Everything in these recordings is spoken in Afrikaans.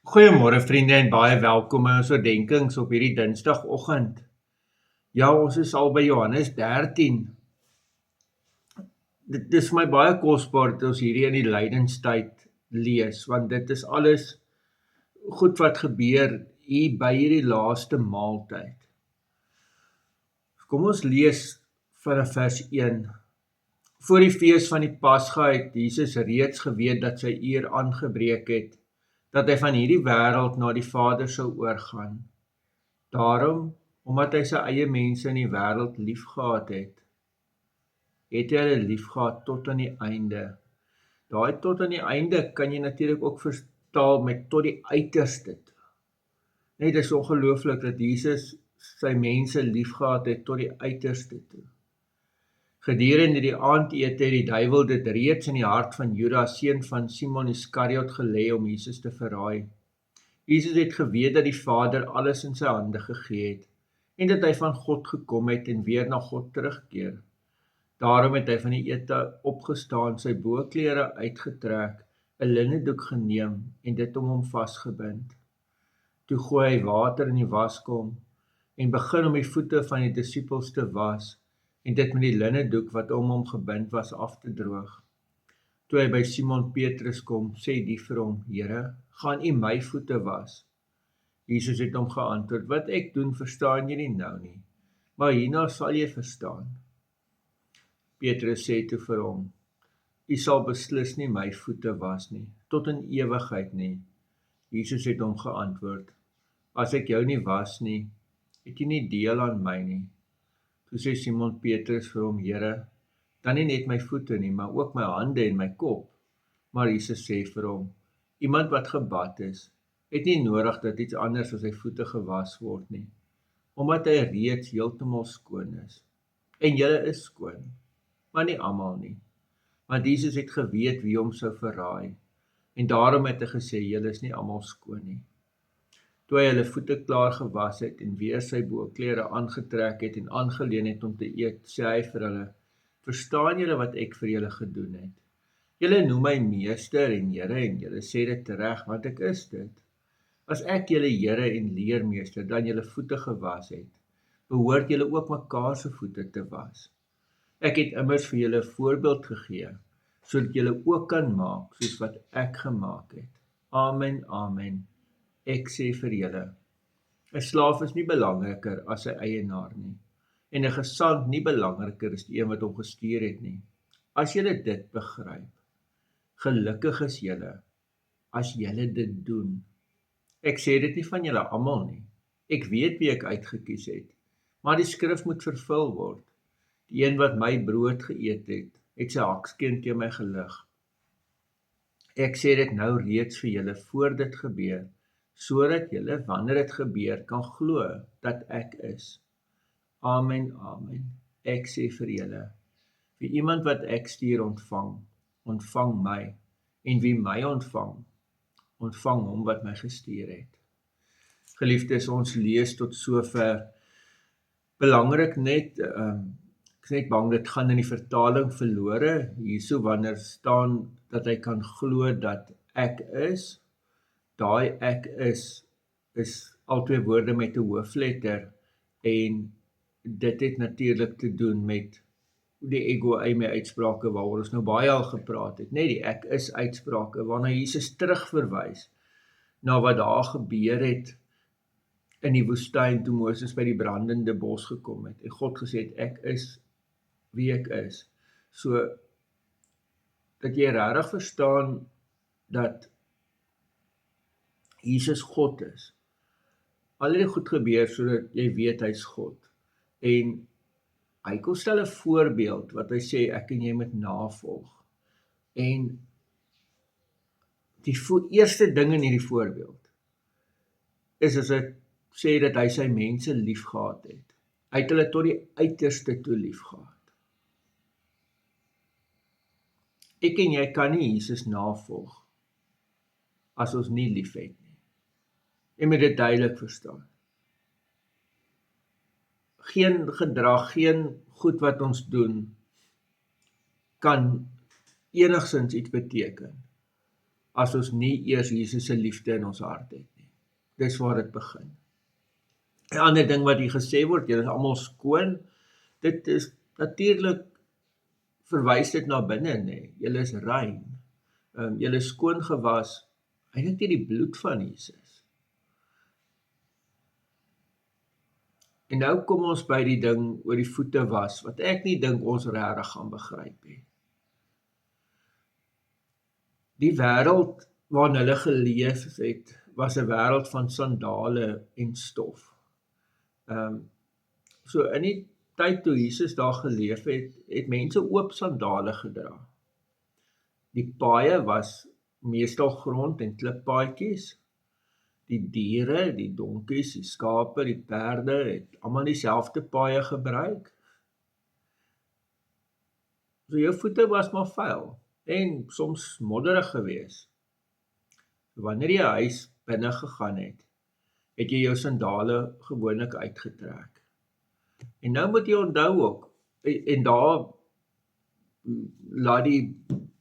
Goeiemôre vriende en baie welkom by ons oordenkings op hierdie Dinsdagoggend. Ja, ons is al by Johannes 13. Dit is vir my baie kosbaar dat ons hierdie in die lydenstyd lees, want dit is alles goed wat gebeur hier by hierdie laaste maaltyd. Kom ons lees vanaf vers 1. Voor die fees van die Pasga het Jesus reeds geweet dat sy uur aangebreek het, dat hy van hierdie wêreld na die Vader sou oorgaan. Daarom, omdat hy sy eie mense in die wêreld liefgehad het hy hulle liefgehad tot aan die einde. Daai tot aan die einde kan jy natuurlik ook vertaal met tot die uiterste. Net dis ongelooflik dat Jesus sy mense liefgehad het tot die uiterste toe. Gedurende die aandete het die duiwel dit reeds in die hart van Judas, seun van Simon Iskariot, gelê om Jesus te verraai. Jesus het geweet dat die Vader alles in sy hande gegee het en dat hy van God gekom het en weer na God terugkeer. Daarom het hy van die ete opgestaan, sy boklere uitgetrek, 'n linnedoek geneem en dit om hom vasgebind. Toe gooi hy water in die waskom en begin om die voete van die disippels te was en dit met die linnedoek wat om hom gebind was af te droog. Toe hy by Simon Petrus kom, sê die vir hom: "Here, gaan U my voete was?" Jesus het hom geantwoord: "Wat ek doen, verstaan jy nie nou nie, maar hierna sal jy verstaan." Petrus sê toe vir hom: "U sal beslis nie my voete was nie, tot in ewigheid nie." Jesus het hom geantwoord: "As ek jou nie was nie, het jy nie deel aan my nie." Toe sê Simon Petrus vir hom: "Here, dan nie net my voete nie, maar ook my hande en my kop." Maar Jesus sê vir hom: "Iemand wat gebad is, het nie nodig dat iets anders as sy voete gewas word nie, omdat hy reeds heeltemal skoon is. En julle is skoon, maar nie almal nie." Want Jesus het geweet wie hom sou verraai, en daarom het hy gesê, julle is nie almal skoon nie. Toe hy hulle voete klaar gewas het en weer sy boklere aangetrek het en aangeleen het om te eet, sê hy vir hulle: "Verstaan julle wat ek vir julle gedoen het? Julle noem my meester en Here en julle sê dit reg, want ek is dit. As ek julle Here en leermeester dan julle voete gewas het, behoort julle ook mekaar se voete te was. Ek het immers vir julle 'n voorbeeld gegee, sodat julle ook kan maak soos wat ek gemaak het. Amen, amen. Ek sê vir julle, 'n slaaf is nie belangriker as sy eienaar nie, en 'n gesant nie belangriker as die een wat hom gestuur het nie. As julle dit begryp, gelukkig is julle, as julle dit doen. Ek sê dit nie van julle almal nie. Ek weet wie ek uitgekies het, maar die skrif moet vervul word. Die een wat my brood geëet het sy haksken teen my gelig. Ek sê dit nou reeds vir julle voor dit gebeur, sodat julle, wanneer dit gebeur, kan glo dat ek is. Amen, amen. Ek sê vir julle, wie iemand wat ek stuur ontvang, ontvang my, en wie my ontvang, ontvang hom wat my gestuur het. Geliefdes, ons lees tot sover. Belangrik net, ek is net bang dit gaan in die vertaling verlore, hierso wanneer staan dat hy kan glo dat ek is. Daai ek is al twee woorde met 'n hoofletter, en dit het natuurlik te doen met die ego eimi uitsprake waaroor ons nou baie al gepraat het, net die ek is uitsprake waarna Jesus terugverwys na wat daar gebeur het in die woestyn toe Moses by die brandende bos gekom het en God gesê het, ek is wie ek is. So dat jy regtig verstaan dat Jesus God is. Al het dit goed gebeur sodat jy weet hy's God. En hy kom stel 'n voorbeeld wat hy sê ek en jy moet navolg. En die eerste ding in hierdie voorbeeld is as hy sê dat hy sy mense liefgehad het. Hy het hulle tot die uiterste toe liefgehad. Ek en jy kan nie Jesus navolg as ons nie liefhet nie. Jy moet dit duidelik verstaan. Geen gedrag, geen goed wat ons doen, kan enigsins iets beteken, as ons nie eers Jesus se liefde in ons hart het nie. Dis waar dit begin. 'n ander ding wat hier gesê word, julle is almal skoon, dit is natuurlik verwys dit na binne, nê. Julle is rein. Julle is skoon gewas, eintlik deur die bloed van Jesus. En nou kom ons by die ding oor die voete was, wat ek nie dink ons regtig gaan begryp nie. Die wêreld waarin hulle geleef het, was 'n wêreld van sandale en stof. So in die tyd toe Jesus daar geleef het, het mense oop sandale gedra. Die paaie was meestal grond en klippaadjies. Die diere, die donkies, die skape, die perde het almal dieselfde paaie gebruik. So jou voete was maar vuil en soms modderig gewees. Wanneer jy huis binne gegaan het jy jou sandale gewoonlik uitgetrek. En nou moet jy onthou ook, en daar laat die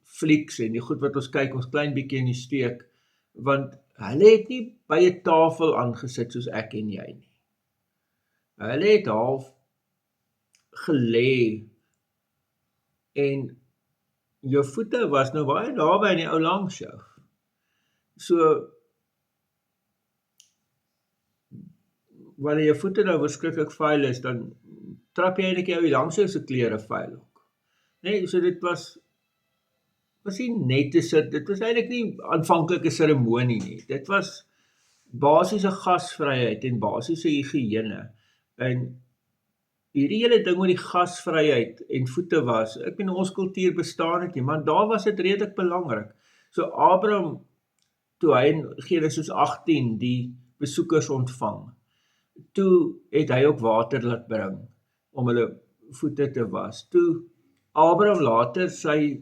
flieks en die goed wat ons kyk, ons klein bietjie in die steek, want hulle het nie by 'n tafel aangesit soos ek en jy nie. Hulle het half gelê en jou voete was nou baie naby aan die ou langs jou. So wanneer jou voete nou verskriklik vuil is, dan trap jy eintlik jou langs jou se klere vuil ook. Nee, so dit was nie net dit was eintlik nie aanvanklike seremonie nie. Dit was basiese gasvryheid en basiese higiëne. En hierdie hele ding oor die gasvryheid en voete was, ek bedoel ons kultuur bestaan het nie, maar daar was dit redelik belangrik. So Abraham, toe hy in Genesis 18 die besoekers ontvang, toe het hy ook water laat bring om hulle voete te was. Toe Abraham later sy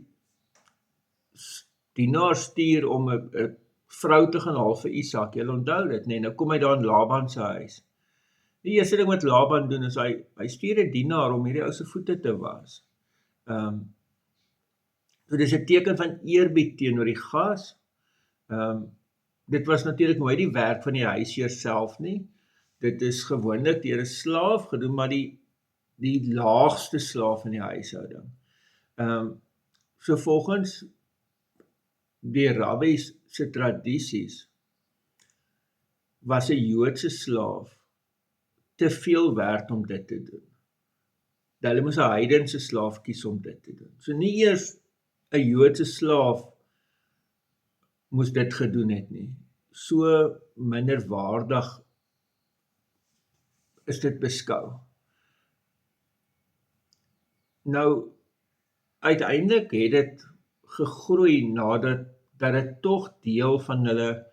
dienaar stuur om 'n vrou te gaan haal vir Isak, julle onthou dit, nee, nou kom hy daar in Laban se huis. Die eerste ding wat Laban doen is hy stuur 'n dienaar om hierdie ou se voete te was. So dis 'n teken van eerbied teenoor die gas. Dit was natuurlik nooit die werk van die huisheer self nie. Dit is gewoonlik deur 'n slaaf gedoen, maar die laagste slaaf in die huishouding. So volgens die rabbies se tradisies was 'n Joodse slaaf te veel werd om dit te doen. Hulle moes 'n heidense slaaf kies om dit te doen. So nie eers 'n Joodse slaaf moes dit gedoen het nie. So minderwaardig is dit beskou. Nou, uiteindelik het dit gegroei nadat dit tog deel van hulle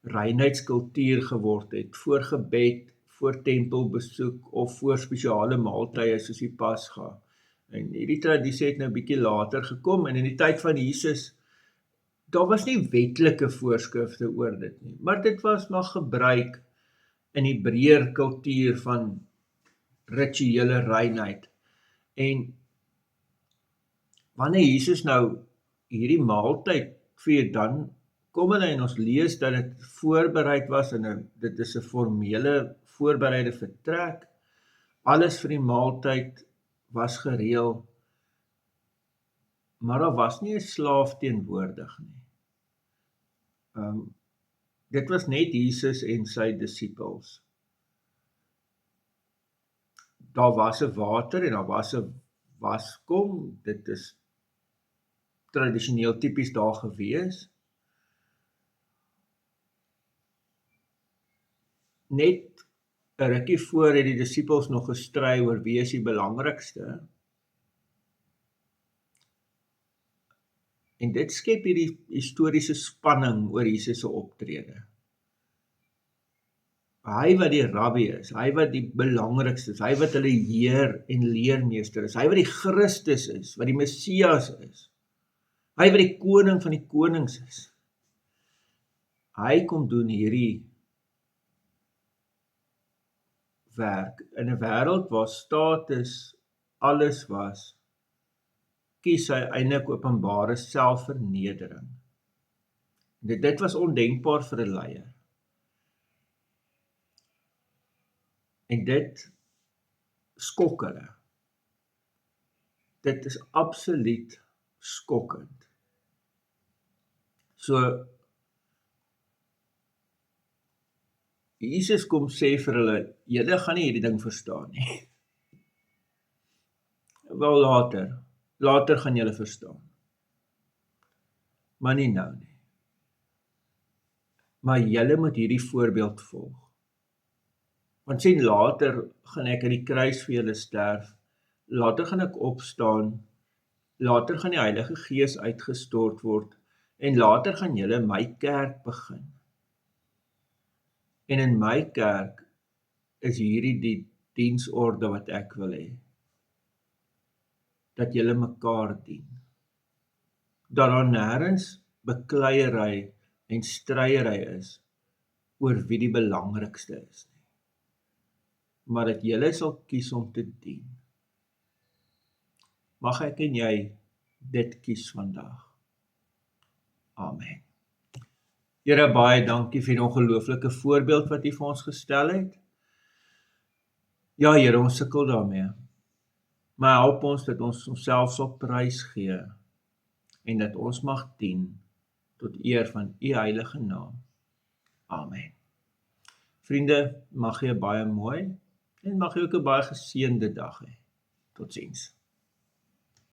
reinheidskultuur geword het, voor gebed, voor tempelbesoek of voor spesiale maaltye soos die Pasga. En hierdie tradisie het nou 'n bietjie later gekom en in die tyd van Jesus, daar was nie wetlike voorskrifte oor dit nie, maar dit was maar gebruik in die breër kultuur van rituele reinheid. En wanneer Jesus nou hierdie maaltyd vier, dan kom hulle en ons lees dat dit voorbereid was en dit is 'n formele voorbereide vertrek. Alles vir die maaltyd was gereël, maar daar was nie 'n slaaf teenwoordig nie. Dit was net Jesus en sy disippels. Daar was 'n water en daar was 'n waskom, dit is tradisioneel tipies daar gewees. Net 'n rukkie voor het die disippels nog gestry oor wie is die belangrikste. En dit skep hierdie historiese spanning oor Jesus se optrede. Hy wat die rabbi is, hy wat die belangrikste is, hy wat hulle heer en leermeester is, hy wat die Christus is, wat die Messias is, hy wat die koning van die konings is. Hy kom doen hierdie werk in 'n wêreld waar status alles was, kies hy eintlik openbare selfvernedering. Dit was ondenkbaar vir 'n leier. En dit skok hulle. Dit is absoluut skokkend. So, Jesus kom sê vir hulle, julle gaan nie hierdie ding verstaan nie. Wel later gaan julle verstaan. Maar nie nou nie. Maar julle moet hierdie voorbeeld volg. Want sien, later gaan ek aan die kruis vir julle sterf, later gaan ek opstaan, later gaan die Heilige Gees uitgestort word, en later gaan julle my kerk begin. En in my kerk is hierdie die diensorde wat ek wil hê. Dat julle mekaar dien. Dat daar nêrens bekleierery en stryery is oor wie die belangrikste is nie. Maar dat julle sal kies om te dien. Mag ek en jy dit kies vandag. Amen. Here, baie dankie vir die ongelooflike voorbeeld wat U vir ons gestel het. Ja, Here, ons sukkel daarmee. Maar help ons dat ons onsself sal prys gee en dat ons mag dien tot eer van U heilige naam. Amen. Vriende, mag jy baie mooi en mag jy ook 'n baie geseënde dag hê. Totsiens.